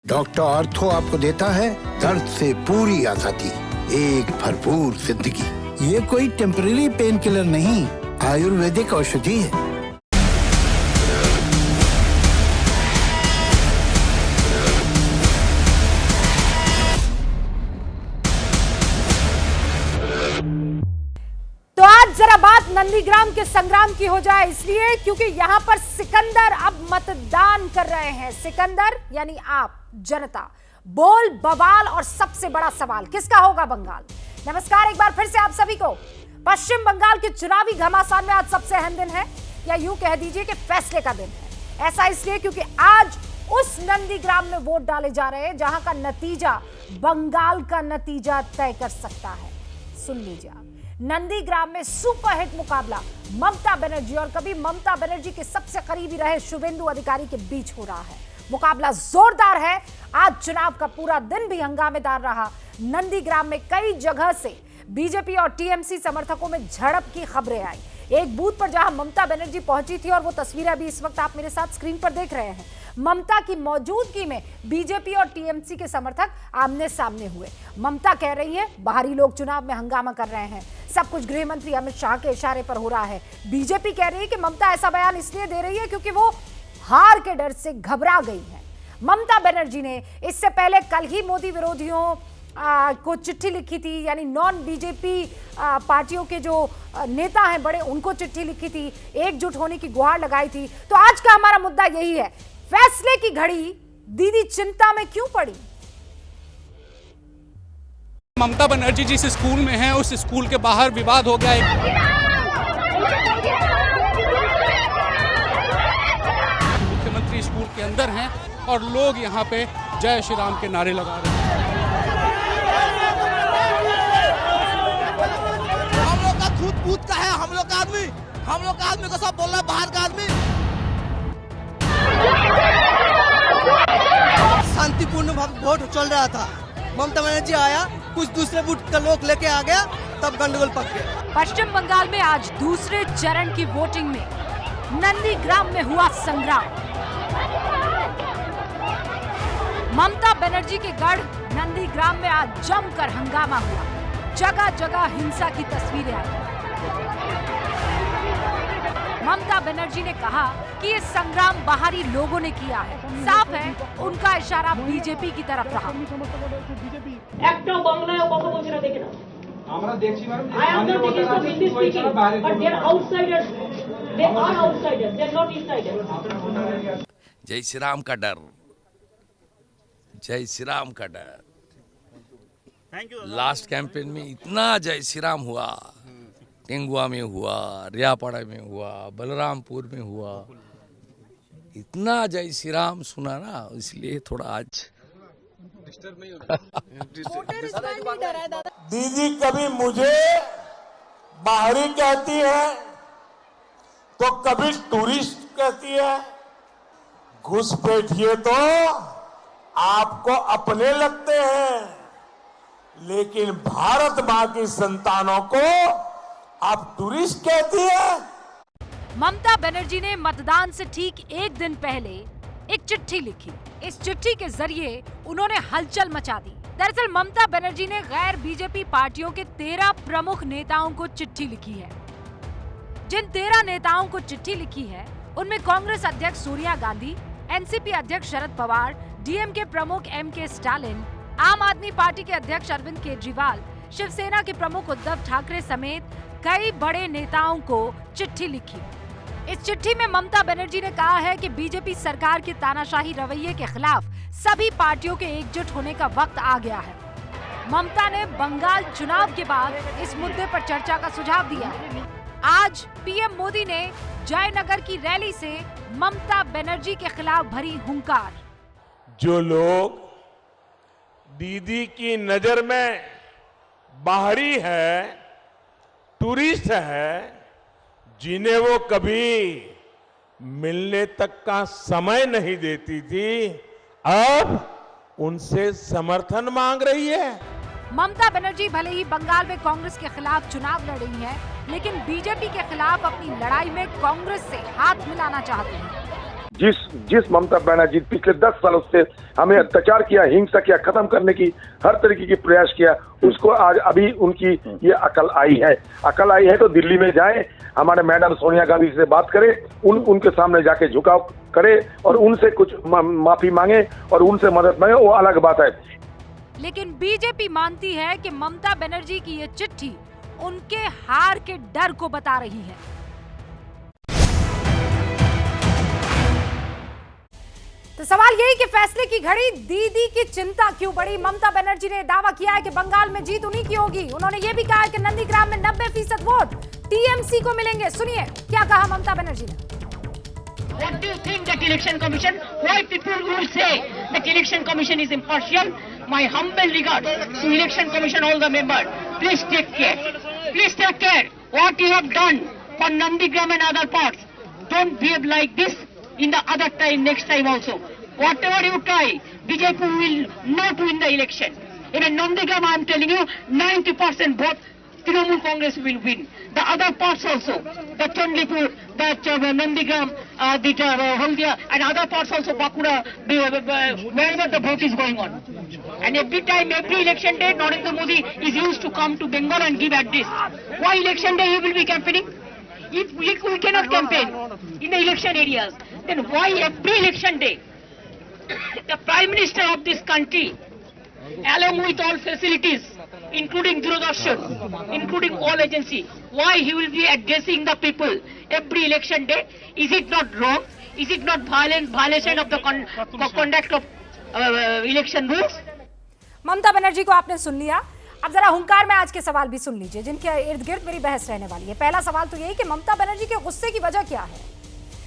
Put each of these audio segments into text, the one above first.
Doctor ortho आपको देता है दर्द से पूरी आजादी, एक भरपूर जिंदगी। ये कोई टेम्परेरी पेन किलर नहीं, आयुर्वेदिक औषधि है। तो आज जरा बात नंदीग्राम के संग्राम की हो जाए, इसलिए क्योंकि यहाँ पर सिकंदर अब मतदान कर रहे हैं। सिकंदर यानी आप, जनता। बोल बवाल और सबसे बड़ा सवाल किसका होगा बंगाल? नमस्कार, एक बार फिर से आप सभी को। पश्चिम बंगाल के चुनावी घमासान में आज सबसे अहम दिन है, या यूं कह दीजिए कि फैसले का दिन है। ऐसा इसलिए क्योंकि आज उस नंदीग्राम में वोट डाले जा रहे हैं जहां का नतीजा बंगाल का नतीजा तय कर सकता है। सुन लीजिए, नंदीग्राम में सुपरहिट मुकाबला ममता बनर्जी और कभी ममता बनर्जी के सबसे करीबी रहे शुवेंदु अधिकारी के बीच हो रहा है। मुकाबला जोरदार है। आज चुनाव का पूरा दिन भी हंगामेदार रहा। नंदीग्राम में कई जगह से बीजेपी और टीएमसी समर्थकों में झड़प की खबरें आई। एक बूथ पर जहां ममता बनर्जी पहुंची थी, और वो तस्वीरें अभी इस वक्त आप मेरे साथ स्क्रीन पर देख रहे हैं, ममता की मौजूदगी में बीजेपी और टीएमसी के समर्थक आमने सामने हुए। ममता कह रही है बाहरी लोग चुनाव में हंगामा कर रहे हैं, सब कुछ गृह मंत्री अमित शाह के इशारे पर हो रहा है। बीजेपी कह रही है कि ममता ऐसा बयान इसलिए दे रही है क्योंकि वो हार के डर से घबरा गई है। ममता बनर्जी ने इससे पहले कल ही मोदी विरोधियों को चिट्ठी लिखी थी, यानी नॉन बीजेपी पार्टियों के जो नेता हैं बड़े, उनको चिट्ठी लिखी थी, एकजुट होने की गुहार लगाई थी। तो आज का हमारा मुद्दा यही है, फैसले की घड़ी दीदी चिंता में क्यों पड़ी? ममता बनर्जी जिस स्कूल में हैं, उस स्कूल के बाहर विवाद हो गया है। मुख्यमंत्री स्कूल के अंदर हैं और लोग यहाँ पे जय श्री राम के नारे लगा रहे हैं। हम लोग का खुद पूत का है, हम लोग का आदमी को सब बोल रहा है, बाहर का आदमी। शांतिपूर्ण वोट चल रहा था, ममता बनर्जी आया, कुछ दूसरे बूथ का लोग लेके आ गया, तब गंडगोल पक गया। पश्चिम बंगाल में आज दूसरे चरण की वोटिंग में नंदीग्राम में हुआ संग्राम। ममता बनर्जी के गढ़ नंदीग्राम में आज जमकर हंगामा हुआ। जगह जगह हिंसा की तस्वीरें आई। ममता बनर्जी ने कहा कि ये संग्राम बाहरी लोगों ने किया है। साफ है, उनका इशारा बीजेपी की तरफ रहा। একটাও বাংলায় কথা বলছে না, দেখে না আমরা দেখছি madam. I am not taking from Hindi speaking, but they are outsiders. They are outsiders. They are not insiders. जय श्री राम का डर, जय श्री राम का डर। लास्ट कैंपेन में इतना जय श्री राम हुआ, टेंगुआ में हुआ, रियापाड़ा में हुआ, बलरामपुर में हुआ, इतना जय श्री राम सुना ना, इसलिए थोड़ा आज दीदी कभी मुझे बाहरी कहती है तो कभी टूरिस्ट कहती है। घुसपैठिए तो आपको अपने लगते हैं, लेकिन भारत मां की संतानों को आप टूरिस्ट कहती है। ममता बनर्जी ने मतदान से ठीक एक दिन पहले एक चिट्ठी लिखी। इस चिट्ठी के जरिए उन्होंने हलचल मचा दी। दरअसल ममता बनर्जी ने गैर बीजेपी पार्टियों के 13 प्रमुख नेताओं को चिट्ठी लिखी है। जिन 13 नेताओं को चिट्ठी लिखी है, उनमें कांग्रेस अध्यक्ष सोनिया गांधी, एनसीपी अध्यक्ष शरद पवार, डीएमके प्रमुख एमके स्टालिन, आम आदमी पार्टी के अध्यक्ष अरविंद केजरीवाल, शिवसेना के प्रमुख उद्धव ठाकरे समेत कई बड़े नेताओं को चिट्ठी लिखी। इस चिट्ठी में ममता बनर्जी ने कहा है कि बीजेपी सरकार के तानाशाही रवैये के खिलाफ सभी पार्टियों के एकजुट होने का वक्त आ गया है। ममता ने बंगाल चुनाव के बाद इस मुद्दे पर चर्चा का सुझाव दिया है। आज पीएम मोदी ने जयनगर की रैली से ममता बनर्जी के खिलाफ भरी हुंकार। जो लोग दीदी की नजर में बाहरी है, टूरिस्ट है, जिन्हें वो कभी मिलने तक का समय नहीं देती थी, अब उनसे समर्थन मांग रही है। ममता बनर्जी भले ही बंगाल में कांग्रेस के खिलाफ चुनाव लड़ रही है, लेकिन बीजेपी के खिलाफ अपनी लड़ाई में कांग्रेस से हाथ मिलाना चाहती हैं। जिस ममता बनर्जी पिछले 10 सालों से हमें अत्याचार किया, हिंसा किया, खत्म करने की हर तरीके की प्रयास किया, उसको आज अभी उनकी ये अकल आई है तो दिल्ली में जाए, हमारे मैडम सोनिया गांधी से बात करें, उनके सामने जाके झुकाव करे और उनसे कुछ माफी मांगे और उनसे मदद मांगे, वो अलग बात है। लेकिन बीजेपी मानती है कि ममता बनर्जी की ये चिट्ठी उनके हार के डर को बता रही है। तो सवाल यही कि फैसले की घड़ी दीदी की चिंता क्यों बढ़ी? ममता बनर्जी ने दावा किया है कि बंगाल में जीत उन्हीं की होगी। उन्होंने ये भी कहा है कि नंदीग्राम में 90% वोट टीएमसी को मिलेंगे। सुनिए क्या कहा ममता बनर्जी ने। What do you think that election commission? Why people will say that election commission is impartial? My humble regard to election commission, all the members. Please take care. Please take care. What you have done for Nandigram and other parts, don't behave like this in the other time, next time also. Whatever you try, BJP will not win the election. In Nandigram, I am telling you, 90% vote Trinamool Congress will win. The other parts also, the Chandipur, the Nandigram, the Haldia, and other parts also, Bakura, wherever the vote is going on. And every time, every election day, Narendra Modi is used to come to Bengal and give address. Why election day he will be campaigning? If we cannot campaign in the election areas, then why every election day the Prime Minister of this country, along with all facilities, including Doordarshan, including all agency, why he will be addressing the people every election day? Is it not wrong? Is it not violation of the conduct of election rules? Mamata Banerjee को आपने सुन लिया। अब जरा हुंकार में आज के सवाल भी सुन लीजिए जिनके इर्द गिर्द मेरी बहस रहने वाली है। पहला सवाल तो यही कि ममता बनर्जी के गुस्से की वजह क्या है?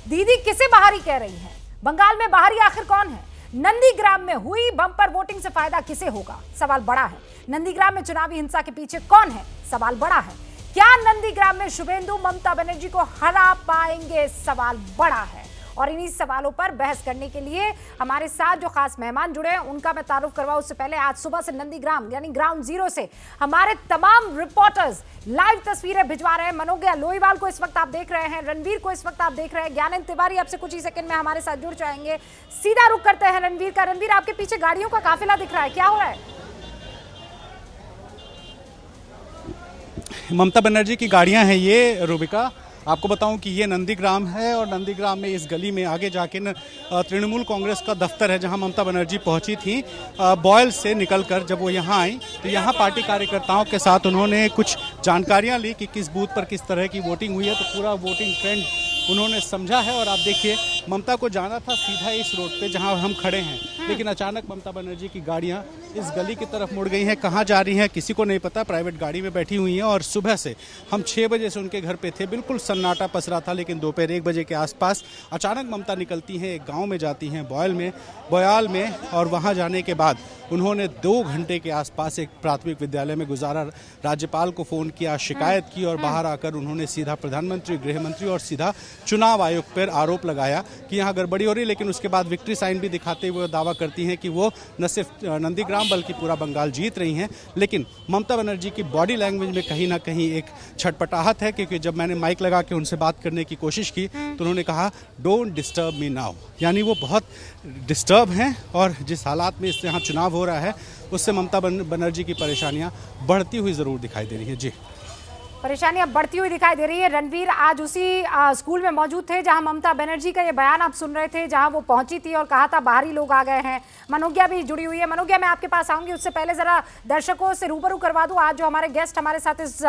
दीदी किसे बाहरी कह रही है? बंगाल में बाहरी आखिर कौन है? नंदीग्राम में हुई बम्पर वोटिंग से फायदा किसे होगा? सवाल बड़ा है। नंदीग्राम में चुनावी हिंसा के पीछे कौन है? सवाल बड़ा है। क्या नंदीग्राम में शुभेंदु ममता बनर्जी को हरा पाएंगे? सवाल बड़ा है। और इन्हीं सवालों पर बहस करने के लिए हमारे साथ जो खास मेहमान जुड़े हैं उनका मैं तारुफ करवाऊं उससे पहले आज सुबह से नंदीग्राम यानी ग्राउंड जीरो से हमारे तमाम रिपोर्टर्स लाइव तस्वीरें भिजवा रहे हैं। मनोज्ञा लोईवाल को इस वक्त आप देख रहे हैं, रणवीर को इस वक्त आप देख रहे हैं, ज्ञानेंद्र तिवारी आपसे कुछ ही सेकंड में हमारे साथ जुड़ जाएंगे। सीधा रुख करते हैं रणवीर का। रणवीर, आपके पीछे गाड़ियों का काफिला दिख रहा है, क्या हो रहा है? ममता बनर्जी की गाड़ियां हैं ये, रूबिका। आपको बताऊं कि ये नंदीग्राम है और नंदीग्राम में इस गली में आगे जाके तृणमूल कांग्रेस का दफ्तर है जहां ममता बनर्जी पहुंची थी। बॉयल से निकलकर जब वो यहां आई तो यहां पार्टी कार्यकर्ताओं के साथ उन्होंने कुछ जानकारियां ली कि किस बूथ पर किस तरह की वोटिंग हुई है, तो पूरा वोटिंग ट्रेंड उन्होंने समझा है। और आप देखिए, ममता को जाना था सीधा इस रोड पे जहां हम खड़े हैं, लेकिन अचानक ममता बनर्जी की गाड़ियां इस गली की तरफ मुड़ गई हैं। कहां जा रही हैं किसी को नहीं पता, प्राइवेट गाड़ी में बैठी हुई हैं। और सुबह से हम 6 बजे से उनके घर पे थे, बिल्कुल सन्नाटा पसरा था, लेकिन दोपहर 1 बजे के आसपास अचानक ममता निकलती हैं, एक गाँव में जाती हैं बयाल में, और वहाँ जाने के बाद उन्होंने 2 घंटे के आसपास एक प्राथमिक विद्यालय में गुजारा। राज्यपाल को फ़ोन किया, शिकायत की और बाहर आकर उन्होंने सीधा प्रधानमंत्री, गृह मंत्री और सीधा चुनाव आयोग पर आरोप लगाया कि यहाँ गड़बड़ी हो रही। लेकिन उसके बाद विक्ट्री साइन भी दिखाते हुए दावा करती हैं कि वो न सिर्फ नंदीग्राम बल्कि पूरा बंगाल जीत रही हैं। लेकिन ममता बनर्जी की बॉडी लैंग्वेज में कहीं ना कहीं एक छटपटाहट है, क्योंकि जब मैंने माइक लगा के उनसे बात करने की कोशिश की तो उन्होंने कहा डोंट डिस्टर्ब मी नाउ, यानी वो बहुत डिस्टर्ब हैं। और जिस हालात में इस यहाँ चुनाव हो रहा है उससे ममता बनर्जी की परेशानियां बढ़ती हुई जरूर दिखाई दे रही है। जी, परेशानियां बढ़ती हुई दिखाई दे रही है। रणवीर आज उसी स्कूल में मौजूद थे जहां ममता बनर्जी का ये बयान आप सुन रहे थे, जहां वो पहुंची थी और कहा था बाहरी लोग आ गए हैं। मनोज्ञा भी जुड़ी हुई है। मनोज्ञा, मैं आपके पास आऊंगी, उससे पहले जरा दर्शकों से रूबरू करवा दूं आज जो हमारे गेस्ट हमारे साथ इस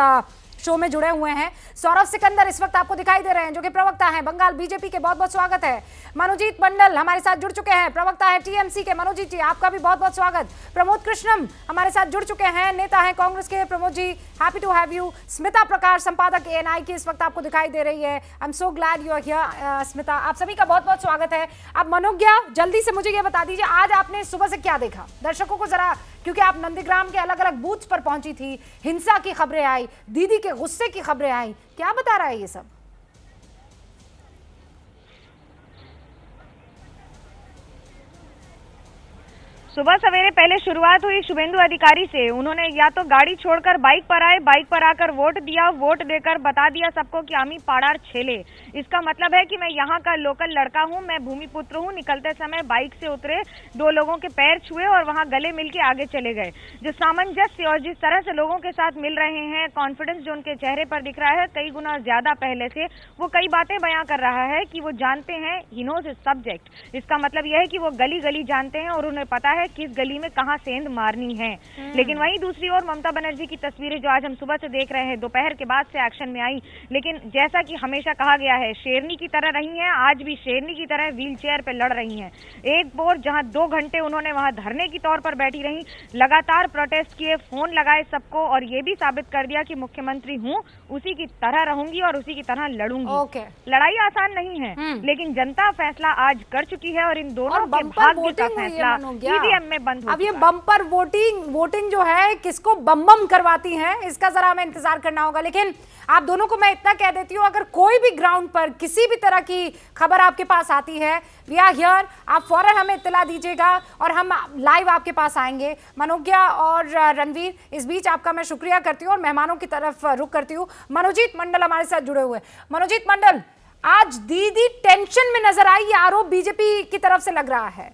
शो में जुड़े हुए हैं। सौरभ सिकंदर इस वक्त आपको दिखाई दे रहे हैं जो कि प्रवक्ता हैं बंगाल बीजेपी के, बहुत बहुत स्वागत है। मनोजीत मंडल हमारे साथ जुड़ चुके हैं, प्रवक्ता है टीएमसी के। मनोजीत जी, आपका भी बहुत बहुत स्वागत। प्रमोद कृष्णम हमारे साथ जुड़ चुके हैं, नेता हैं कांग्रेस के। Pramod ji, happy to have you. Smita Prakash, संपादक एएनआई की, इस वक्त आपको दिखाई दे रही है। I am so glad you are here. Smita, आप सभी का बहुत बहुत स्वागत है। अब मनोज्ञा, जल्दी से मुझे ये बता दीजिए आज आपने सुबह से क्या देखा? दर्शकों को जरा, क्योंकि आप नंदीग्राम के अलग अलग बूथ पर पहुंची थी, हिंसा की खबरें आई, दीदी के गुस्से की खबरें आई, क्या बता रहा है ये सब? सुबह सवेरे पहले शुरुआत हुई शुभेंदु अधिकारी से। उन्होंने या तो गाड़ी छोड़कर बाइक पर आए, बाइक पर आकर वोट दिया, वोट देकर बता दिया सबको कि आमी पाड़ार छेले। इसका मतलब है कि मैं यहाँ का लोकल लड़का हूँ, मैं भूमिपुत्र हूँ। निकलते समय बाइक से उतरे, 2 लोगों के पैर छुए और वहाँ गले मिल के आगे चले गए। जो सामंजस्य और जिस तरह से लोगों के साथ मिल रहे हैं, कॉन्फिडेंस जो उनके चेहरे पर दिख रहा है कई गुना ज्यादा पहले से, वो कई बातें बयां कर रहा है कि वो जानते हैं, ही नोज हिज सब्जेक्ट। इसका मतलब यह है कि वो गली गली जानते हैं और उन्हें पता है किस गली में कहां सेंध मारनी है। लेकिन वहीं दूसरी ओर ममता बनर्जी की तस्वीरें जो आज हम सुबह से देख रहे हैं, दोपहर के बाद से एक्शन में आई, लेकिन जैसा कि हमेशा कहा गया है, शेरनी की तरह रही हैं, आज भी शेरनी की तरह व्हील चेयर पे लड़ रही हैं। एक बोर जहां 2 घंटे उन्होंने वहां धरने की तौर पर बैठी रही, लगातार प्रोटेस्ट किए, फोन लगाए सबको और ये भी साबित कर दिया कि मुख्यमंत्री हूं, उसी की तरह रहूंगी और उसी की तरह लड़ूंगी। लड़ाई आसान नहीं है, लेकिन जनता फैसला आज कर चुकी है और इन दोनों के भाग्य का फैसला ईवीएम में बंद हो। अब ये बम्पर वोटिंग जो है किसको बम बम करवाती है, इसका जरा हमें इंतजार करना होगा। लेकिन आप दोनों को मैं इतना कह देती हूँ, अगर कोई भी ग्राउंड पर किसी भी तरह की खबर आपके पास आती है, वी आर हियर, आप फौरन हमें इत्तला दीजिएगा और हम लाइव आपके पास आएंगे। मनोज्ञा और रणवीर, इस बीच आपका मैं शुक्रिया करती हूँ और मेहमानों की तरफ रुख करती हूँ। मनोजीत मंडल हमारे साथ जुड़े हुए। मनोजीत मंडल, आज दीदी टेंशन में नजर आई, ये आरोप बीजेपी की तरफ से लग रहा है।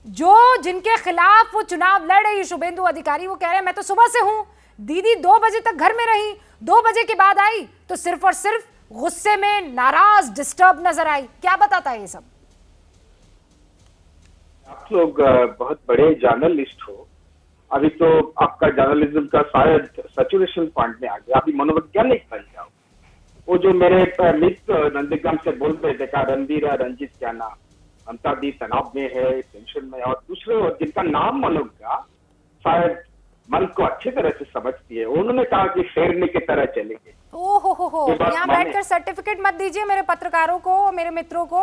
जो जिनके खिलाफ वो चुनाव लड़ रही शुभेंदु अधिकारी, वो कह रहे हैं मैं तो सुबह से हूं, दीदी 2 बजे तक घर में रही, 2 बजे के बाद आई तो सिर्फ और सिर्फ गुस्से में, नाराज, डिस्टर्ब नजर आई। क्या बताता है ये सब? आप लोग बहुत बड़े जर्नलिस्ट हो, अभी तो आपका जर्नलिज्म का शायद सैचुरेशन पॉइंट में आ गया, अभी मनोवैज्ञानिक बन जाओ। वो जो मेरे मित्र नंदीग्राम से बोल रहे थे, रणवीर रंजीत क्या नाम, ममता दी तनाव में है, टेंशन में, और दूसरे जिनका नाम मनोज्ञा शायद मन को अच्छी तरह से समझती है, उन्होंने कहा कि शेरनी की तरह चलेंगे। ओहो, यहाँ बैठकर सर्टिफिकेट मत दीजिए मेरे पत्रकारों को, मेरे मित्रों को।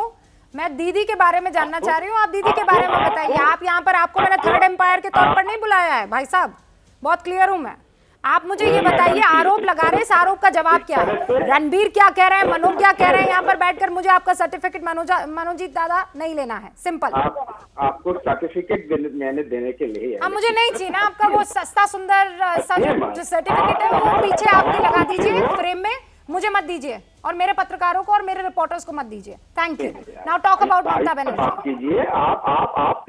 मैं दीदी के बारे में जानना चाह रही हूँ, आप दीदी के बारे में बताइए। आप यहाँ पर, आपको मैंने थर्ड एम्पायर के तौर पर नहीं बुलाया है भाई साहब, बहुत क्लियर हूँ मैं। आप मुझे ये बताइए, आरोप लगा रहे, इस आरोप का जवाब क्या है? रणबीर क्या कह रहे हैं, मनोज क्या कह रहे हैं यहाँ पर बैठकर? मुझे आपका सर्टिफिकेट मनोजीत दादा नहीं लेना है, सिंपल। आपको सर्टिफिकेट मैंने देने के लिए अब मुझे नहीं चाहिए ना आपका वो सस्ता सुंदर सा जो सर्टिफिकेट है, वो पीछे आपके लगा दीजिए फ्रेम में, मुझे मत दीजिए और मेरे पत्रकारों को और मेरे रिपोर्टर्स को मत दीजिए। Thank you. Now talk about Mamata Banerjee. आपकी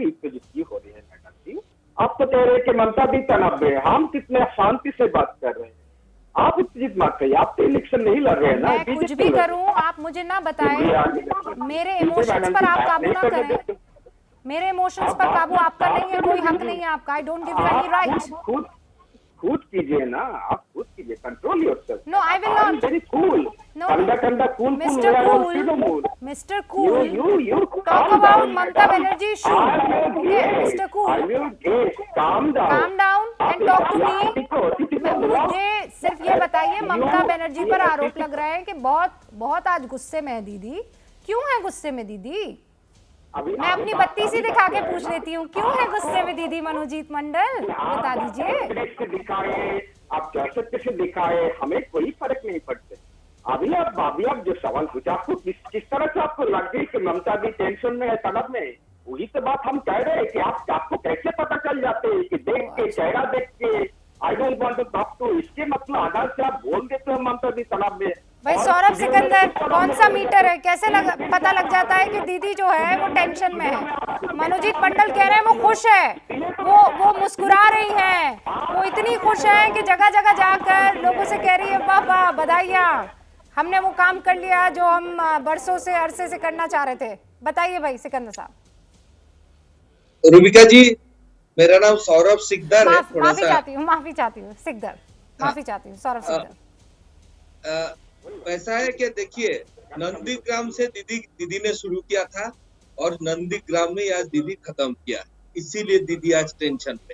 इज्जत हो रही है मैडम जी, आप तो कह रहे हैं कि ममता दी तनाव में, हम कितने शांति से बात कर रहे हैं, आप उत्तेजित मत करिए, आप तो इलेक्शन नहीं लड़ रहे हैं ना। मैं कुछ भी करूं, आप मुझे ना बताएं, मेरे इमोशंस पर आप काबू ना करें, मेरे इमोशंस पर काबू आपका नहीं है, कोई हक नहीं है आपका। I don't give you any right. खुद कीजिए ना, आप खुद कीजिए, control yourself. No, I will not. Very cool, ठंडा cool, mister cool, talk about Mamata Banerjee show. Okay mister cool, calm down and talk to me. मुझे सिर्फ ये बताइए, ममता बनर्जी पर आरोप लग रहा है कि बहुत आज गुस्से में है दीदी। क्यों है गुस्से में दीदी? मैं अपनी बत्ती सी दिखा के पूछ लेती हूँ, क्यों है गुस्से में दीदी? मनोजीत मंडल बता दीजिए। दिखाए, आप कैसे से दिखाए, हमें कोई फर्क नहीं पड़ते। अभी आप जो सवाल पूछा, आपको किस तरह से आपको लग गई कि ममता दी टेंशन में है, तनाव में, वही तो बात हम कह रहे हैं कि आपको कैसे पता चल जाते हैं कि देख के, चेहरा देख के, I don't want to talk to, इसके मतलब आधार से आप बोल देते हो ममता दी तनाव में। भाई सौरभ सिकंदर, कौन सा मीटर है, कैसे पता लग जाता है कि दीदी जो है वो टेंशन में है? मनोजीत मंडल कह रहे हैं वो खुश है, वो मुस्कुरा रही हैं, वो इतनी खुश है कि जगह जगह जाकर लोगों से कह रही है वाह वाह बधाइयाँ, हमने वो काम कर लिया जो हम बरसों से अरसे से करना चाह रहे थे। बताइए भाई सिकंदर साहब। रूबिका जी, मेरा नाम सौरभ सिकदर है। माफी चाहती हूँ सिकदर, माफी चाहती हूँ सौरभ सिकदर। ऐसा है कि देखिए, नंदीग्राम से दीदी ने शुरू किया था और नंदीग्राम में आज दीदी खत्म किया, इसीलिए दीदी आज टेंशन पे।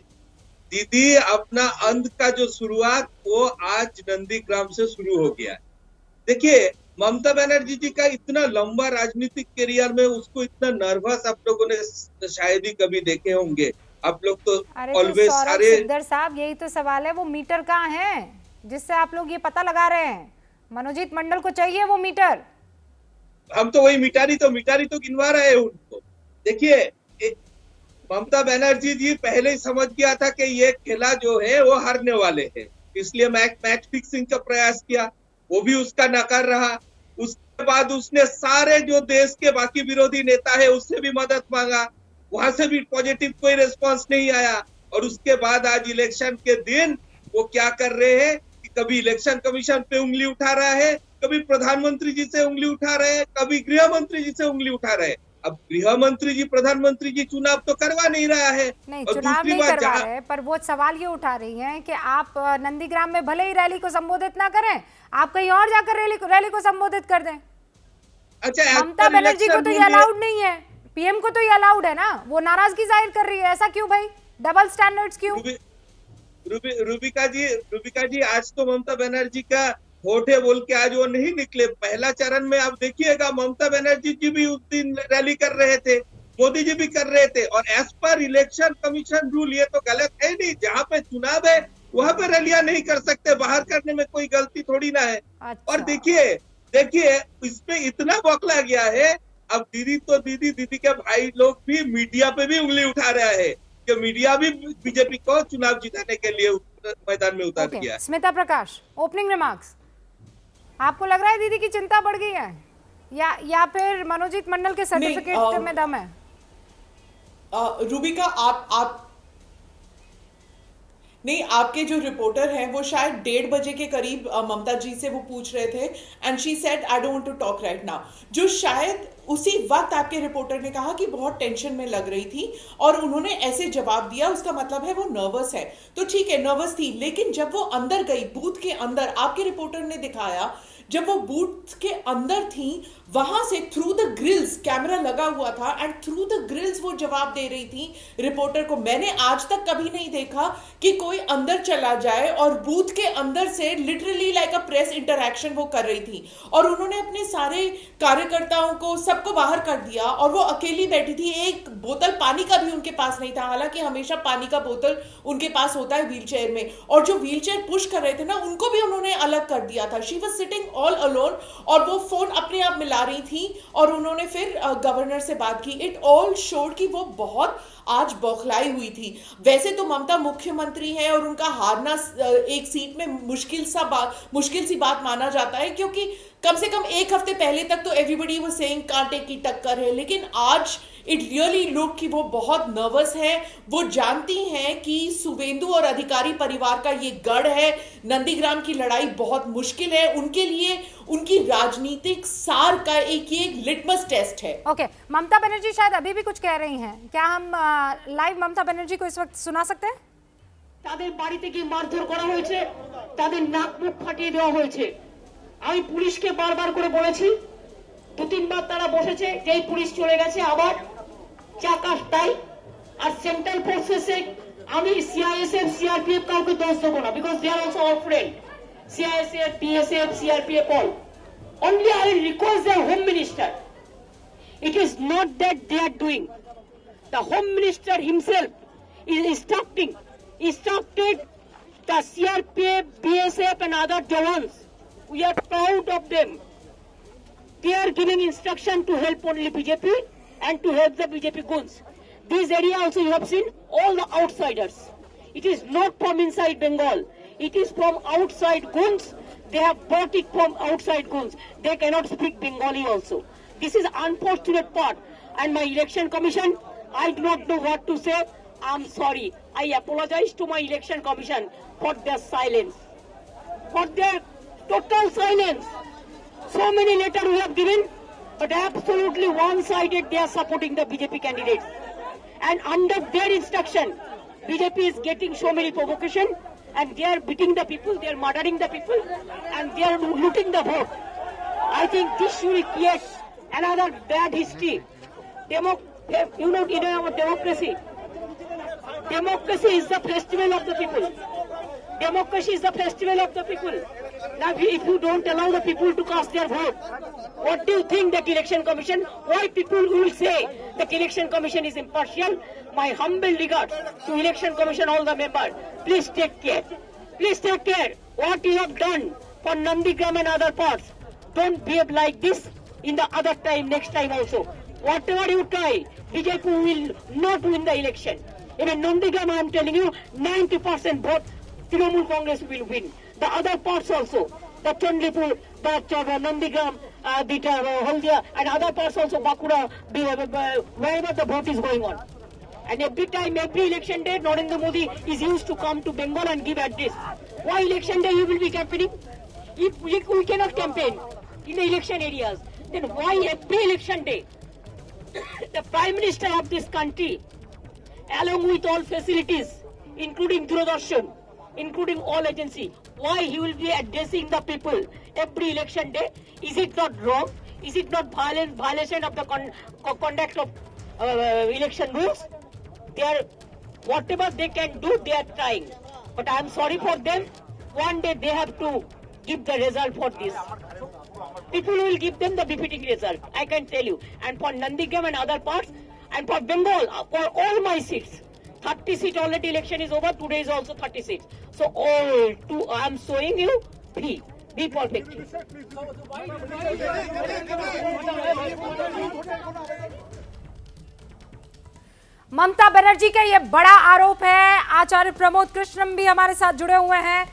दीदी अपना अंत का जो शुरुआत वो आज नंदीग्राम से शुरू हो गया है। देखिए, ममता बनर्जी जी का इतना लंबा राजनीतिक करियर में उसको इतना नर्वस आप लोगों ने शायद ही कभी देखे होंगे। आप लोग तो ऑलवेज सारे सिकंदर साहब, यही तो सवाल है, वो मीटर कहाँ है जिससे आप लोग ये पता लगा रहे हैं? मनोजीत मंडल को चाहिए वो मीटर। हम तो वही मिटारी तो गिनवा रहे हैं उनको। देखिए, ममता बनर्जी जी पहले ही समझ गया था कि ये खेला जो है वो हारने वाले हैं, इसलिए मैच फिक्सिंग का प्रयास किया, वो भी उसका नाकाम रहा। उसके बाद उसने सारे जो देश के बाकी विरोधी नेता है उससे भी मदद मांगा, वहां से भी पॉजिटिव कोई रिस्पांस नहीं आया। और उसके बाद आज इलेक्शन के दिन वो क्या कर रहे हैं कि कभी इलेक्शन कमीशन पे उंगली उठा रहा है, कभी प्रधानमंत्री जी से उंगली उठा रहे हैं, कभी गृह मंत्री जी से उंगली उठा रहे हैं। अब गृह मंत्री जी प्रधानमंत्री जी चुनाव तो करवा नहीं रहा है, नहीं और चुनाव दूसरी नहीं बात करवा रहे, पर वो सवाल ये उठा रही हैं कि आप नंदीग्राम में भले ही रैली को संबोधित ना करें, आप कहीं और जाकर रैली को संबोधित कर दें। अच्छा, ममता बनर्जी को तो ये अलाउड नहीं है, पीएम को तो ये अलाउड है ना, वो नाराजगी जाहिर कर रही है, ऐसा क्यों भाई? डबल स्टैंडर्ड्स क्यों? रूबिका जी आज तो ममता बनर्जी का वोट है बोल के आज वो नहीं निकले। पहला चरण में आप देखिएगा ममता बनर्जी जी भी उस दिन रैली कर रहे थे, मोदी जी भी कर रहे थे, और as per election commission rule ये तो गलत है नहीं, जहाँ पे चुनाव है वहां पे रैलियां नहीं कर सकते, बाहर करने में कोई गलती थोड़ी ना है। अच्छा। और देखिए इसमें इतना बौखला गया है, अब दीदी के भाई लोग भी मीडिया पे भी उंगली उठा रहा है कि मीडिया भी बीजेपी को चुनाव जिताने के लिए मैदान में उतार दिया। स्मिता प्रकाश, ओपनिंग रिमार्क्स, आपको लग रहा है दीदी की चिंता बढ़ गई है या फिर मनोजीत मंडल के सर्टिफिकेट में दम है? रूबिका, आप नहीं, आपके जो रिपोर्टर हैं वो शायद 1:30 बजे के करीब ममता जी से वो पूछ रहे थे, and she said I don't want to talk right now, जो शायद उसी वक्त आपके रिपोर्टर ने कहा कि बहुत टेंशन में लग रही थी और उन्होंने ऐसे जवाब दिया, उसका मतलब है वो नर्वस है। तो ठीक है, नर्वस थी, लेकिन जब वो अंदर गई, बूथ के अंदर, आपके रिपोर्टर ने दिखाया जब वो बूथ के अंदर थी, वहां से थ्रू द ग्रिल्स कैमरा लगा हुआ था एंड थ्रू द ग्रिल्स वो जवाब दे रही थी रिपोर्टर को। मैंने आज तक कभी नहीं देखा कि कोई अंदर चला जाए और बूथ के अंदर से literally like a press interaction वो कर रही थी, और उन्होंने अपने सारे कार्यकर्ताओं को सबको बाहर कर दिया और वो अकेली बैठी थी। एक बोतल पानी का भी उनके पास नहीं था, हालांकि हमेशा पानी का बोतल उनके पास होता है व्हीलचेयर में, और जो व्हीलचेयर पुश कर रहे थे ना उनको भी उन्होंने अलग कर दिया था। She was sitting all alone और वो फोन अपने आप मिला रही थी और उन्होंने फिर गवर्नर से बात की। इट ऑल शोड कि वो बहुत आज बौखलाई हुई थी। वैसे तो ममता मुख्यमंत्री है और उनका हारना एक सीट में मुश्किल सी बात माना जाता है, क्योंकि कम से कम एक हफ्ते पहले तक तो एवरीबडी वाज सेइंग कांटे की टक्कर है, लेकिन आज इट रियली लुक कि वो बहुत नर्वस है। वो जानती हैं कि शुवेंदु और अधिकारी परिवार का ये गढ़ है, नंदीग्राम की लड़ाई बहुत मुश्किल है उनके लिए, उनकी राजनीतिक सार का एक लिटमस टेस्ट है। ओके, ममता बनर्जी शायद अभी भी कुछ कह रही हैं, क्या हम लाइव ममता बनर्जी को इस वक्त सुना सकते हैं? তাদের বাড়িতে গিয়ে মারধর করা হয়েছে, তাদের নাক মুখ ফাটিয়ে দেওয়া হয়েছে। আমি পুলিশকে বারবার করে বলেছি, 2-3 বার তারা বসেছে, যেই পুলিশ চলে গেছে আবার চাকাশ তাই। আর সেন্ট্রাল ফোর্সেসে আমি সিআইএসএফ সিআরপিএফ কাউকে দোষ দেবো না, because they are also our friend. CISF BSF CRPF all, only I will request the home minister, it is not that they are doing, the home minister himself is instructed the CRPF, BSF and other jawans. We are proud of them. They are giving instruction to help only BJP and to help the BJP goons. This area also you have seen all the outsiders. It is not from inside Bengal. It is from outside goons. They have brought it from outside goons. They cannot speak Bengali also. This is unfortunate part. And my election commission, I do not know what to say. I'm sorry. I apologize to my election commission for their silence, for their total silence. So many letters we have given, but absolutely one-sided they are supporting the BJP candidates. And under their instruction, BJP is getting so many provocation, and they are beating the people, they are murdering the people, and they are looting the vote. I think this should create another bad history. You know our democracy. Democracy is the festival of the people. Democracy is the festival of the people. Now, if you don't allow the people to cast their vote, what do you think that election commission? Why people will say the election commission is impartial? My humble regards to election commission, all the members. Please take care. Please take care. What you have done for Nandigram and other parts, don't behave like this in the other time, next time also. Whatever you try, BJP will not win the election. Even Nandigram, I am telling you, 90% vote Trinamool Congress will win. The other parts also, the Chandipur, the Nandigram, the Haldia, and other parts also, Bakura, wherever the vote is going on. And every time, every election day, Narendra Modi is used to come to Bengal and give address. Why election day you will be campaigning? If we cannot campaign in the election areas, then why every election day the Prime Minister of this country, along with all facilities, including Doordarshan, including all agency, why he will be addressing the people every election day? Is it not wrong? Is it not violation of the conduct of election rules? They are, whatever they can do, they are trying. But I am sorry for them. One day they have to give the result for this. People will give them the defeating result, I can tell you. And for Nandigram and other parts, and for Bengal, for all my seats, 30 seats already election is over, today is also 30 seats. So all two, I am showing you, be perfect. Mamata Banerjee का ये बड़ा आरोप है। आचार्य प्रमोद कृष्णम भी हमारे साथ जुड़े हुए हैं।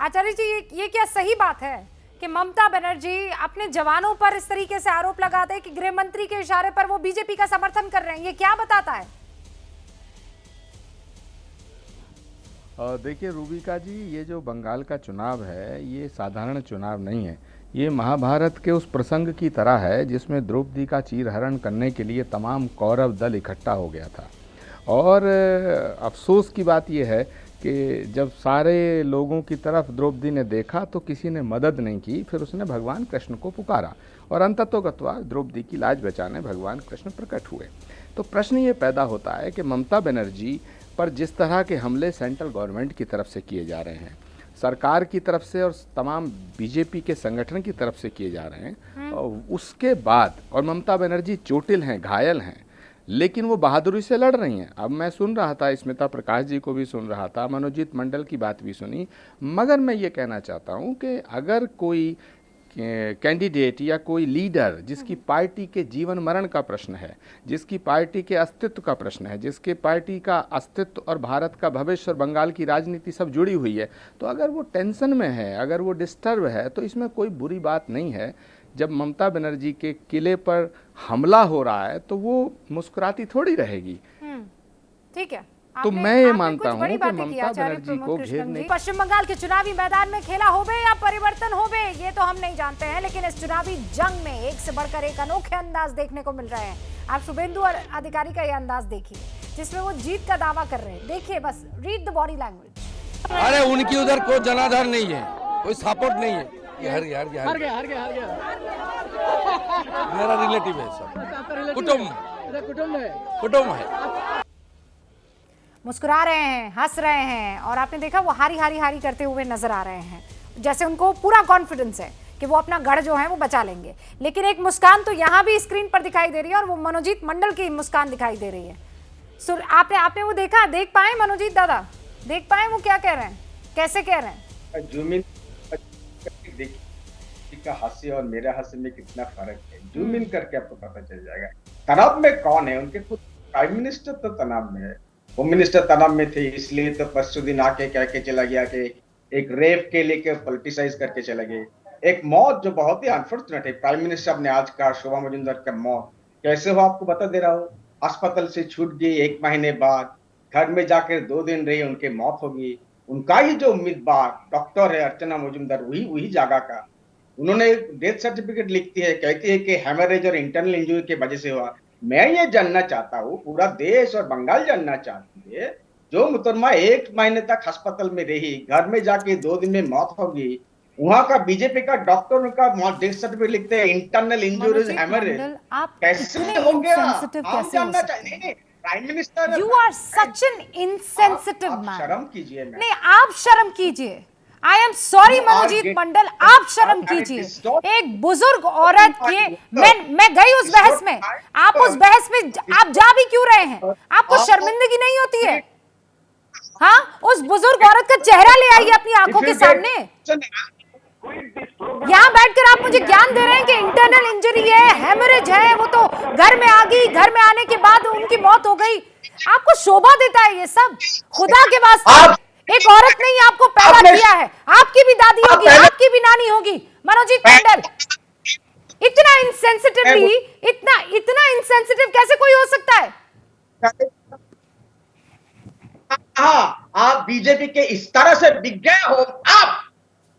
आचार्य जी, ये क्या सही बात है कि ममता बनर्जी अपने जवानों पर इस तरीके से आरोप लगाते हैं कि गृह मंत्री के इशारे पर वो बीजेपी का समर्थन कर रहे हैं? ये क्या बताता है? देखिए रूबिका जी, ये जो बंगाल का चुनाव है ये साधारण चुनाव नहीं है। ये महाभारत के उस प्रसंग की तरह है जिसमें द्रौपदी का चीरहरण करने के लिए तमाम कौरव दल इकट्ठा हो गया था। और अफसोस की बात यह है कि जब सारे लोगों की तरफ द्रौपदी ने देखा तो किसी ने मदद नहीं की। फिर उसने भगवान कृष्ण को पुकारा और अंततोगत्वा द्रौपदी की लाज बचाने भगवान कृष्ण प्रकट हुए। तो प्रश्न ये पैदा होता है कि ममता बनर्जी पर जिस तरह के हमले सेंट्रल गवर्नमेंट की तरफ से किए जा रहे हैं, सरकार की तरफ से और तमाम बीजेपी के संगठन की तरफ से किए जा रहे हैं, उसके बाद, और ममता बनर्जी चोटिल हैं, घायल हैं, लेकिन वो बहादुरी से लड़ रही हैं। अब मैं सुन रहा था, स्मिता प्रकाश जी को भी सुन रहा था, मनोजीत मंडल की बात भी सुनी, मगर मैं ये कहना चाहता हूँ कि अगर कोई कैंडिडेट या कोई लीडर जिसकी पार्टी के जीवन मरण का प्रश्न है, जिसकी पार्टी के अस्तित्व का प्रश्न है, जिसके पार्टी का अस्तित्व और भारत का भविष्य और बंगाल की राजनीति सब जुड़ी हुई है, तो अगर वो टेंशन में है, अगर वो डिस्टर्ब है, तो इसमें कोई बुरी बात नहीं है। जब ममता बनर्जी के किले पर हमला हो रहा है तो वो मुस्कुराती थोड़ी रहेगी। ठीक है, तो मैं ये मानता हूँ कि ममता बनर्जी को घेरने। पश्चिम बंगाल के चुनावी मैदान में खेला होवे या परिवर्तन होवे ये तो हम नहीं जानते हैं, लेकिन इस चुनावी जंग में एक से बढ़कर एक अनोखे अंदाज देखने को मिल रहे हैं। आप शुभेंदु अधिकारी का ये अंदाज देखिए जिसमें वो जीत का दावा कर रहे हैं। देखिए, बस रीड द बॉडी लैंग्वेज। अरे उनकी उधर कोई जनाधार नहीं है, कोई सपोर्ट नहीं है। ये हार गया मेरा रिलेटिव है, सब कुटुंब है। मुस्कुरा रहे हैं, हंस रहे हैं, और आपने देखा वो हारी करते हुए नजर आ रहे हैं, जैसे उनको पूरा कॉन्फिडेंस है कि वो अपना गढ़ जो है वो बचा लेंगे। लेकिन एक मुस्कान तो यहाँ भी स्क्रीन पर दिखाई दे रही है, और वो मनोजीत मंडल की मुस्कान दिखाई दे रही है। आपने वो देखा, देख पाए मनोजीत दादा, देख पाए वो क्या कह रहे हैं, कैसे कह रहे हैं? जूम इन का हास्य और मेरे हास्य में कितना फर्क है, जूम इन करके आपको पता चल जाएगा। तनाव में कौन है? उनके खुद प्राइम मिनिस्टर तो तनाव में है, होम मिनिस्टर तनाव में थे, इसलिए तो परसों दिन आके कह के चला गया कि एक रेप के लेके पॉलिटिसाइज करके चले गए। एक मौत जो बहुत ही अनफॉर्चुनेट है, प्राइम मिनिस्टर ने आज का शोभा मजुमदार का मौत कैसे हो आपको बता दे रहा हूँ। अस्पताल से छूट गई 1 महीने बाद, घर में जाकर 2 दिन रही, उनकी मौत हो गई। उनका ही जो उम्मीदवार डॉक्टर है अर्चना मजुमदार, वही जगह का, उन्होंने डेथ सर्टिफिकेट लिखती है, कहती है कि हेमरेज और इंटरनल इंजरी की वजह से हुआ। मैं ये जानना चाहता हूँ, पूरा देश और बंगाल जानना चाहती है, जो मुतरमा 1 महीने तक अस्पताल में रही, घर में जाके 2 दिन में मौत हो गई, वहां का बीजेपी का डॉक्टर का डेथ सर्टिफिकेट लिखते हैं इंटरनल इंजरीज हेमरेज, कैसे हो गया? आप जानना चाहिए। Prime minister, you are such an insensitive man. शर्म कीजिए। नहीं, आप शर्म कीजिए। I am sorry Manojit Mandal, आप शर्म कीजिए। एक बुजुर्ग औरत के, मैं गई उस बहस में, आप उस बहस में आप जा भी क्यों रहे हैं? आपको शर्मिंदगी नहीं होती है? हाँ, उस बुजुर्ग औरत का चेहरा ले आइए अपनी आंखों के सामने। यहाँ बैठकर आप मुझे ज्ञान दे रहे हैं कि इंटरनल इंजरी है, हेमरेज है, वो तो घर में आ गई, घर में आने के बाद उनकी मौत हो गई। आपको शोभा देता है ये सब? खुदा के वास्ते, एक औरत ने ही आपको पैदा किया है, आपकी भी दादी होगी, आपकी भी नानी होगी। मनोजीत मंडल, इतना इनसेंसिटिवली, इतना इनसेंसिटिव कैसे कोई हो सकता है? हाँ, आप बीजेपी के इस तरह से बिक गए हो। आप,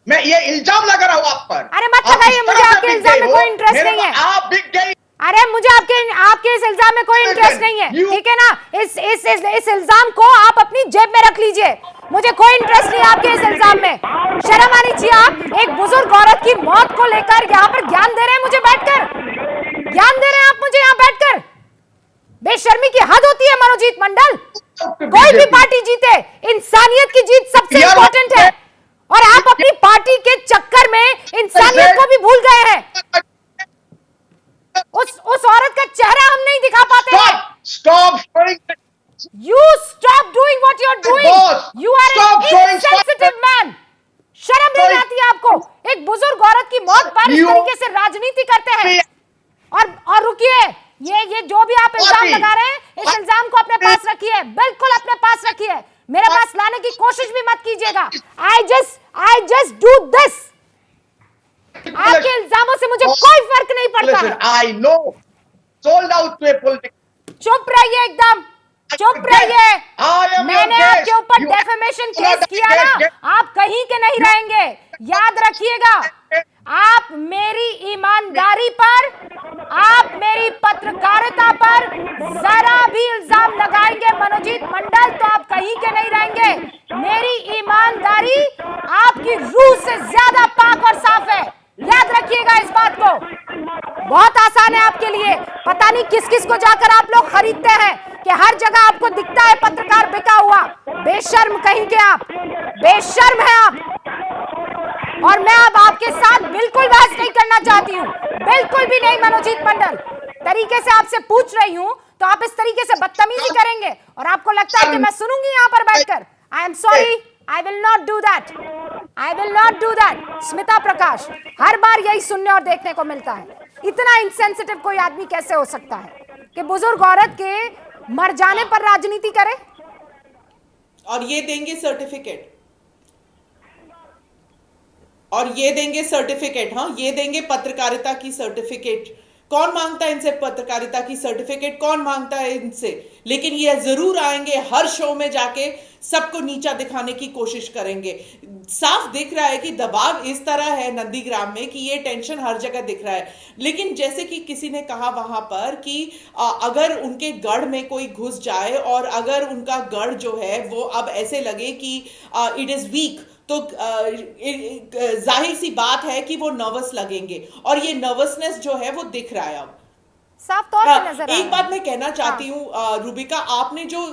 मैं ये इल्जाम लगा रहा हूँ आप पर। अरे मत लगाइए, मुझे आपके इल्जाम में कोई इंटरेस्ट नहीं है। आप बिक गई। अरे मुझे आपके इस इल्जाम में कोई इंटरेस्ट नहीं है, ठीक है ना? इस इल्जाम को आप अपनी जेब में रख लीजिए, मुझे कोई इंटरेस्ट नहीं है आपके इस इल्जाम में। शर्म आनी चाहिए। आप एक बुजुर्ग औरत की मौत को लेकर यहाँ पर ज्ञान दे रहे हैं मुझे बैठकर, ज्ञान दे रहे हैं आप मुझे यहाँ बैठकर। बेशर्मी की हद होती है मनोजीत मंडल। कोई भी पार्टी जीते, इंसानियत की जीत सबसे इंपॉर्टेंट है, और आप अपनी पार्टी के चक्कर में इंसानियत को भी भूल गए हैं। उस औरत का चेहरा हम नहीं दिखा पाते हैं। You stop doing what you're doing. You are an insensitive man. शर्म नहीं आती आपको? एक बुजुर्ग औरत की मौत पर इस तरीके से राजनीति करते हैं। और रुकिए, ये जो भी आप इल्जाम लगा रहे हैं, इस इल्जाम को अपने पास रखिए, बिल्कुल अपने पास रखिए, मेरे पास लाने की कोशिश भी मत कीजिएगा। I just do this. आपके इल्जामों से मुझे कोई फर्क नहीं पड़ता है। I know. Sold out to a political. चुप रहिए, एकदम चुप रहिए। मैंने आपके ऊपर डेफेमेशन केस किया ना, आप कहीं के नहीं रहेंगे, याद रखिएगा। आप मेरी ईमानदारी पर, आप मेरी पत्रकारिता पर जरा भी इल्जाम लगाएंगे मनोजीत मंडल, तो आप कहीं के नहीं रहेंगे। मेरी ईमानदारी आपकी रूह से ज्यादा पाक और साफ है, याद रखिएगा इस बात को। बहुत आसान है आपके लिए, पता नहीं किस किस को जाकर आप लोग खरीदते हैं कि हर जगह आपको दिखता है पत्रकार बिका हुआ। बेशर्म कहीं के आप, बेशर्म है आप। और मैं अब आपके साथ बिल्कुल बहस नहीं करना चाहती हूँ, बिल्कुल भी नहीं मनोजीत मंडल। तरीके से आपसे पूछ रही हूँ तो आप इस तरीके से बदतमीजी करेंगे और आपको लगता है कि मैं सुनूंगी यहाँ पर बैठकर? आई am sorry, I will not do that. I will not do that. Smita Prakash, हर बार यही सुनने और देखने को मिलता है। इतना इंसेंसिटिव कोई आदमी कैसे हो सकता है कि बुजुर्ग औरत के मर जाने पर राजनीति करे? और ये देंगे सर्टिफिकेट, और ये देंगे सर्टिफिकेट, हाँ ये देंगे पत्रकारिता की सर्टिफिकेट। कौन मांगता है इनसे पत्रकारिता की सर्टिफिकेट? कौन मांगता है इनसे? लेकिन ये जरूर आएंगे, हर शो में जाके सबको नीचा दिखाने की कोशिश करेंगे। साफ दिख रहा है कि दबाव इस तरह है नंदीग्राम में कि ये टेंशन हर जगह दिख रहा है। लेकिन जैसे कि किसी ने कहा वहां पर कि अगर उनके गढ़ में कोई घुस जाए और अगर उनका गढ़ जो है वो अब ऐसे लगे कि इट इज वीक, तो जाहिर सी बात है कि वो नर्वस लगेंगे, और ये नर्वसनेस जो है वो दिख रहा है अब साफ तौर पे नजर आ रहा है। एक बात मैं कहना चाहती हूँ रूबिका, आपने जो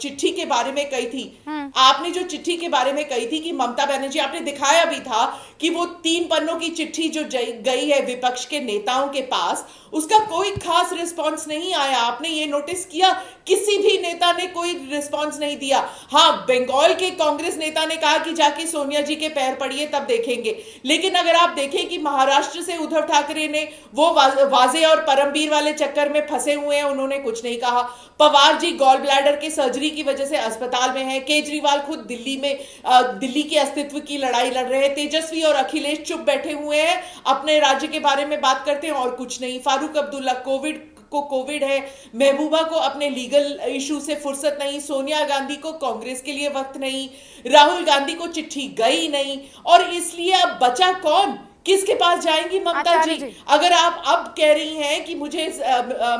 चिट्ठी के बारे में कही थी, आपने जो चिट्ठी के बारे में कही थी कि ममता बनर्जी, आपने दिखाया भी था कि वो 3 पन्नों की चिट्ठी जो गई है विपक्ष के नेताओं के पास, उसका कोई खास रिस्पांस नहीं आया। आपने ये नोटिस किया? किसी भी नेता ने कोई रिस्पांस नहीं दिया। हाँ, बंगाल के कांग्रेस नेता ने कहा कि जाके सोनिया जी के पैर पड़िए तब देखेंगे। लेकिन अगर आप देखें कि महाराष्ट्र से उद्धव ठाकरे ने वो वाजे और परमवीर वाले चक्कर में फंसे हुए हैं, उन्होंने कुछ नहीं कहा। पवार जी गॉल ब्लैडर के सर्जरी की वजह से अस्पताल में हैं। केजरीवाल खुद दिल्ली में दिल्ली के अस्तित्व की लड़ाई लड़ रहे हैं। तेजस्वी और अखिलेश चुप बैठे हुए हैं, अपने राज्य के बारे में बात करते हैं और कुछ नहीं। फारूक अब्दुल्ला कोविड है। महबूबा को अपने लीगल इशू से फुर्सत नहीं। सोनिया गांधी को कांग्रेस के लिए वक्त नहीं। राहुल गांधी को चिट्ठी गई नहीं, और इसलिए अब बचा कौन? किसके पास जाएंगी ममता जी? अगर आप अब कह रही हैं कि मुझे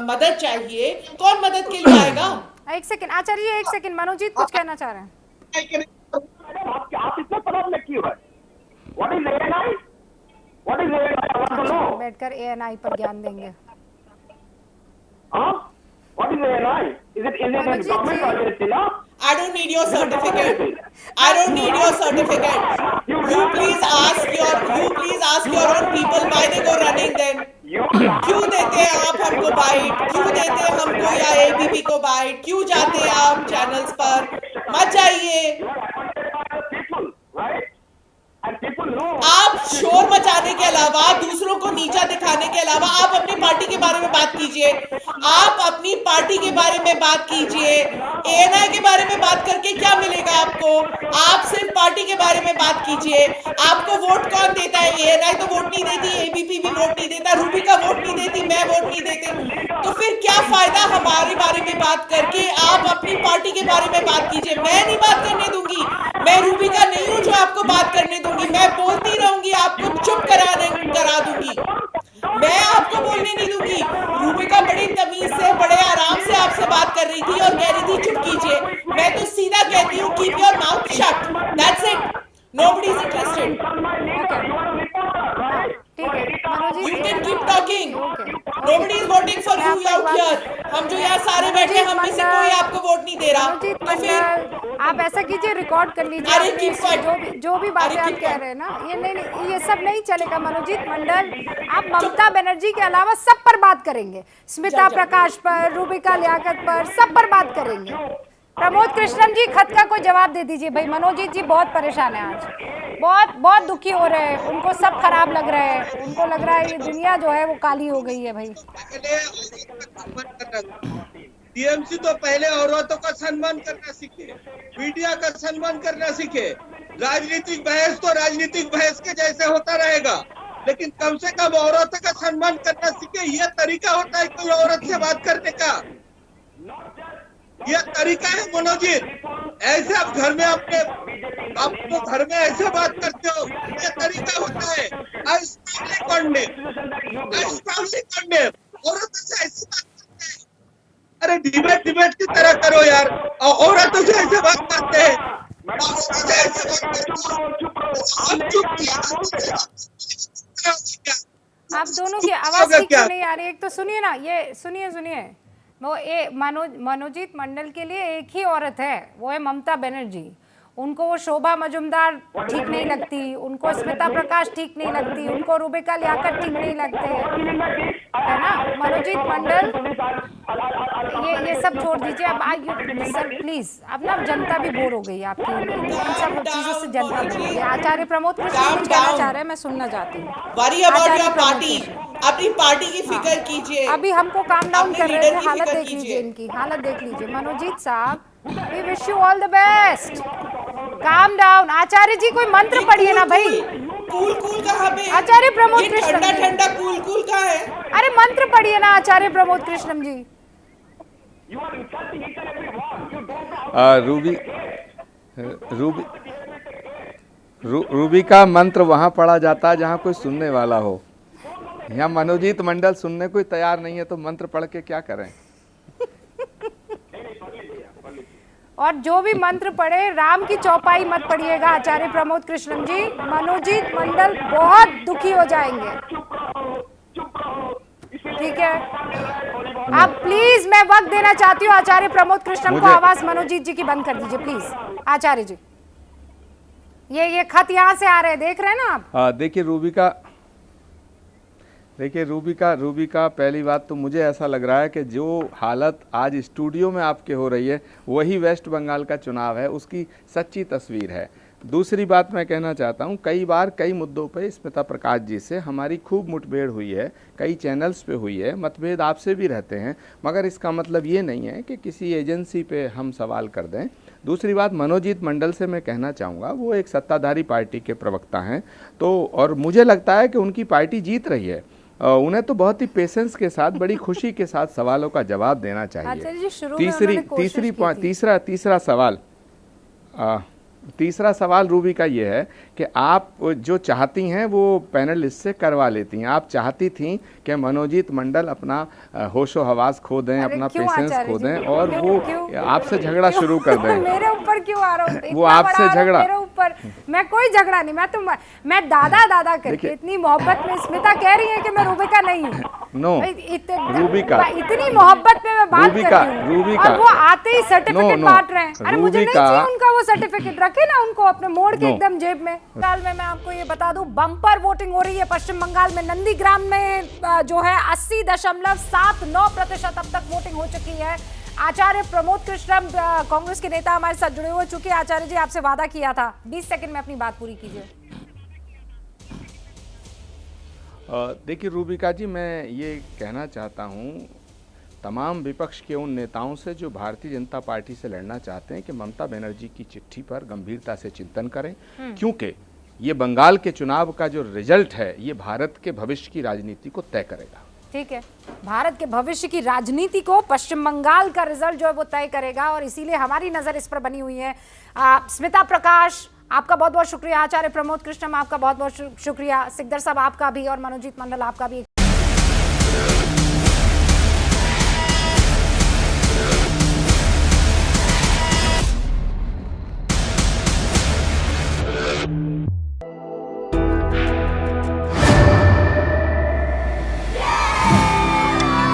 मदद चाहिए, कौन मदद के लिए आएगा? एक सेकंड आचार्य जी, एक सेकंड, मनोजीत कुछ कहना चाह रहे हैं। आप इतने परेशान में क्यों है? What is ANI? What is ANI? I want to know. बैठकर ANI पर ज्ञान देंगे। What is ANI? Is it a government agency? No? I don't need your certificate. I don't need your certificate. You please ask your own people why they go running then. क्यों देते हैं आप हमको bite? क्यों देते हैं हमको या ABP को बाइट? क्यों जाते हैं आप चैनल्स पर? मत जाइए। आप शोर मचाने के अलावा, दूसरों को नीचा दिखाने के अलावा आप अपनी पार्टी के बारे में बात कीजिए। आप अपनी पार्टी के बारे में बात कीजिए। एएनआई के बारे में बात करके क्या मिलेगा आपको? आप सिर्फ पार्टी के बारे में बात कीजिए। आपको वोट कौन देता है? एएनआई तो वोट नहीं देती, एबीपी भी वोट नहीं देता, रूबिका वोट नहीं देती, मैं वोट नहीं देती। तो फिर क्या फायदा हमारे बारे में बात करके? आप अपनी पार्टी के बारे में बात कीजिए। मैं नहीं बात करने दूंगी। मैं रूबिका नहीं हूं जो आपको बात करने दूंगी। मैं बोलती रहूंगी, आपको चुप करा दूंगी। मैं आपको बोलने नहीं दूंगी। रूबिका बड़ी तमीज से, बड़े आराम से आपसे बात कर रही थी और कह रही थी चुप कीजिए। मैं तो सीधा कहती हूँ keep your mouth shut, that's it, nobody is interested. You can keep talking. Nobody is voting for you out here. हम जो यहाँ सारे बैठे हैं, हम में से कोई आपको वोट नहीं दे रहा। तो फिर आप ऐसा कीजिए, रिकॉर्ड कर लीजिए। अरे जो भी बातें आप कह रहे हैं ना, ये नहीं, ये सब नहीं चलेगा। मनोजीत मंडल, आप ममता बनर्जी के अलावा सब पर बात करेंगे, स्मिता प्रकाश पर, रूबिका लियाकत पर, सब पर बात करेंगे। प्रमोद कृष्णन जी, खत का कोई जवाब दे दीजिए भाई। मनोजीत जी बहुत परेशान है आज, बहुत दुखी हो रहे हैं, उनको सब खराब लग रहा है, उनको लग रहा है ये दुनिया जो है वो काली हो गई है भाई। टीएमसी तो पहले औरतों का सम्मान करना सीखे, मीडिया का सम्मान करना सीखे। राजनीतिक बहस तो राजनीतिक बहस के जैसे होता रहेगा, लेकिन कम से कम औरतों का सम्मान करना सीखे। यह तरीका होता है कोई औरत से बात करने का, यह तरीका है मनोजीत। ऐसे आप घर में आपको घर में ऐसे बात करते हो, यह तरीका होता है। I strongly condemn औरतों से ऐसी बात करते हैं। अरे डिबेट की तरह करो यार, औरतों से ऐसे बात करते हैं, आप दोनों की आवाज ठीक से नहीं आ रही। एक तो सुनिए ना, ये सुनिए वो मनोजीत मंडल के लिए एक ही औरत है, वो है ममता बनर्जी। उनको वो शोभा मजुमदार ठीक नहीं लगती, उनको स्मिता प्रकाश ठीक नहीं लगती, उनको रूबिका लियाकत ठीक नहीं लगते, है ना। मनोजीत मंडल, ये सब छोड़ दीजिए अब। सर प्लीज, अब ना जनता भी बोर हो गई आपकी इन सब चीजों से, जनता बोर हो गई। आचार्य प्रमोद कृष्ण कुछ कहना चाह रहे हैं, मैं सुनना चाहती हूँ। अपनी पार्टी की फिक्र कीजिए। अभी हमको काम डाउन कर रहे थे, हालत देख लीजिए, इनकी हालत देख लीजिए। मनोजीत साहब, we wish you all the best, calm down. Acharya ji कोई मंत्र पढ़िए ना भाई। कूल कहाँ पे? आचार्य प्रमोद कृष्ण, ठंडा कूल कहाँ है? अरे मंत्र पढ़िए ना आचार्य प्रमोद कृष्णम जी। रूबी का मंत्र वहां पढ़ा जाता है जहां कोई सुनने वाला हो। यहाँ मनोजीत मंडल सुनने कोई तैयार नहीं है, तो मंत्र पढ़ के क्या करें। और जो भी मंत्र पढ़े, राम की चौपाई मत पढ़िएगा आचार्य प्रमोद कृष्णन जी। मनोजीत मंडल बहुत दुखी हो जाएंगे, ठीक है। आप प्लीज, मैं वक्त देना चाहती हूँ आचार्य प्रमोद कृष्णन को। आवाज मनोजीत जी की बंद कर दीजिए प्लीज। आचार्य जी, ये खत यहाँ से आ रहे हैं, देख रहे हैं ना आप। देखिए रूबिका, पहली बात तो मुझे ऐसा लग रहा है कि जो हालत आज स्टूडियो में आपके हो रही है, वही वेस्ट बंगाल का चुनाव है, उसकी सच्ची तस्वीर है। दूसरी बात मैं कहना चाहता हूँ, कई बार कई मुद्दों पे स्मिता प्रकाश जी से हमारी खूब मुठभेड़ हुई है, कई चैनल्स पे हुई है, मतभेद आपसे भी रहते हैं, मगर इसका मतलब ये नहीं है कि किसी एजेंसी पे हम सवाल कर दें। दूसरी बात, मनोजीत मंडल से मैं कहना चाहूँगा, वो एक सत्ताधारी पार्टी के प्रवक्ता हैं, तो और मुझे लगता है कि उनकी पार्टी जीत रही है। उन्हें तो बहुत ही पेशेंस के साथ, बड़ी खुशी के साथ सवालों का जवाब देना चाहिए। तीसरा सवाल रूबी का ये है कि आप जो चाहती हैं वो पैनलिस्ट से करवा लेती हैं। आप चाहती थी कि मनोजीत मंडल अपना होशो हवास खो दें, अपना पेशेंस खो दें और वो आपसे झगड़ा शुरू कर दें। मेरे ऊपर क्यों आ रहा हूँ? वो आपसे झगड़ा, मेरे ऊपर, मैं कोई झगड़ा नहीं, मैं दादा करके इतनी मोहब्बत में स्मिता कह रही है कि मैं रूबिका नहीं हूँ। नो, रूबिका, इतनी मोहब्बत में मैं बात कर रही हूँ और वो आते ही सर्टिफिकेट बांट रहे हैं। अरे मुझे नहीं चाहिए उनका वो सर्टिफिकेट, रखे ना उनको अपने मोड़ के एकदम जेब में। बंगाल में मैं आपको ये बता दूं, बम्पर वोटिंग हो रही है पश्चिम बंगाल में। नंदीग्राम में जो है 80.79% अब तक वोटिंग हो चुकी है। आचार्य प्रमोद कृष्णम कांग्रेस के नेता हमारे साथ जुड़े हुए चुके। आचार्य जी, आपसे वादा किया था, 20 सेकंड में अपनी बात पूरी कीजिए। देखिए रूबिका जी, मैं ये कहना चाहता हूँ तमाम विपक्ष के उन नेताओं से जो भारतीय जनता पार्टी से लड़ना चाहते हैं कि ममता बनर्जी की चिट्ठी पर गंभीरता से चिंतन करें, क्योंकि ये बंगाल के चुनाव का जो रिजल्ट है ये भारत के भविष्य की राजनीति को तय करेगा। ठीक है, भारत के भविष्य की राजनीति को पश्चिम बंगाल का रिजल्ट जो है वो तय करेगा और इसीलिए हमारी नजर इस पर बनी हुई है। स्मिता प्रकाश, आपका बहुत बहुत शुक्रिया। आचार्य प्रमोद कृष्णम, आपका बहुत बहुत शुक्रिया। सिकदर साहब आपका भी, और मनोजीत मंडल आपका भी।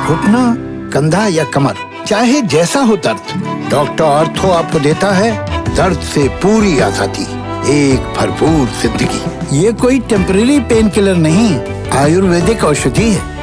घुटना, कंधा या कमर, चाहे जैसा हो दर्द, डॉक्टर ऑर्थो आपको देता है दर्द से पूरी आजादी, एक भरपूर जिंदगी। ये कोई टेम्परेरी पेन किलर नहीं, आयुर्वेदिक औषधि है।